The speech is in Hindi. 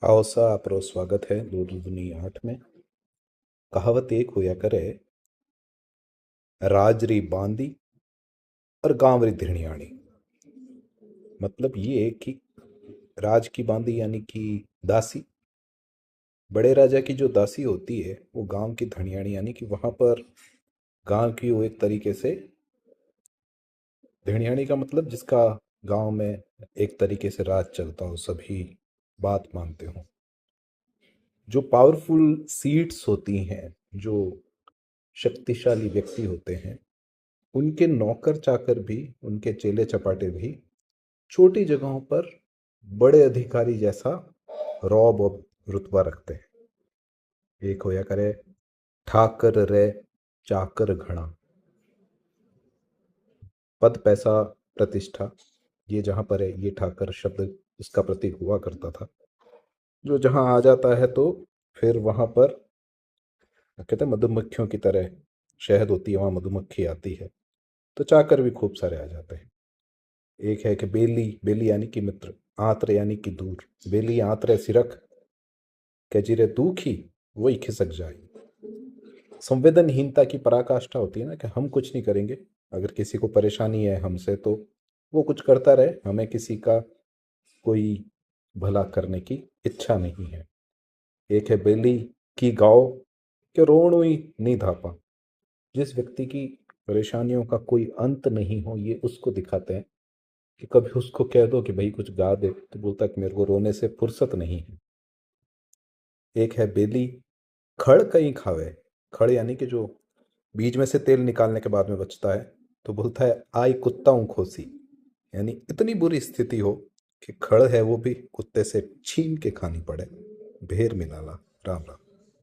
आओ सा आपरो स्वागत है दो दुनी आठ में। कहावत एक होया करे, राजरी बांदी और गांवरी धिरण्याणी। मतलब ये कि राज की बांदी यानी कि दासी, बड़े राजा की जो दासी होती है वो गांव की धनियाणी यानी कि वहां पर गांव की वो एक तरीके से धिरण्याणी का मतलब जिसका गांव में एक तरीके से राज चलता हो, सभी बात मानते हो। जो पावरफुल सीट्स होती हैं, जो शक्तिशाली व्यक्ति होते हैं, उनके नौकर चाकर भी, उनके चेले चपाटे भी छोटी जगहों पर बड़े अधिकारी जैसा रौब और रुतबा रखते हैं। एक होया करे, ठाकर रे चाकर घना। पद पैसा प्रतिष्ठा, ये जहां पर है ये ठाकर शब्द इसका प्रतीक हुआ करता था। जो जहां आ जाता है तो फिर वहां पर कहते हैं मधुमक्खियों की तरह शहद होती है, वहां मधुमक्खी आती है, तो चाकर भी खूब सारे आ जाते हैं। एक है कि बेली, बेली यानी कि मित्र, आत्र यानी कि दूर। बेली आत्र सिरक, के जिरे दुखी वही खिसक जाए। संवेदनहीनता की पराकाष्ठा होती है ना, कि हम कुछ नहीं करेंगे, अगर किसी को परेशानी है हमसे तो वो कुछ करता रहे, हमें किसी का कोई भला करने की इच्छा नहीं है। एक है बेली की गाओ के रोणुई नहीं धापा। जिस व्यक्ति की परेशानियों का कोई अंत नहीं हो, ये उसको दिखाते हैं। कि कभी उसको कह दो कि भाई कुछ गा दे तो बोलता है कि मेरे को रोने से फुर्सत नहीं है। एक है बेली खड़ कहीं खावे। खड़ यानी कि जो बीज में से तेल निकालने के बाद में बचता है, तो बोलता है आई कुत्ता हूं खोसी। यानी इतनी बुरी स्थिति हो कि खड़ है वो भी कुत्ते से छीन के खानी पड़े। भेर मिलाला। राम राम।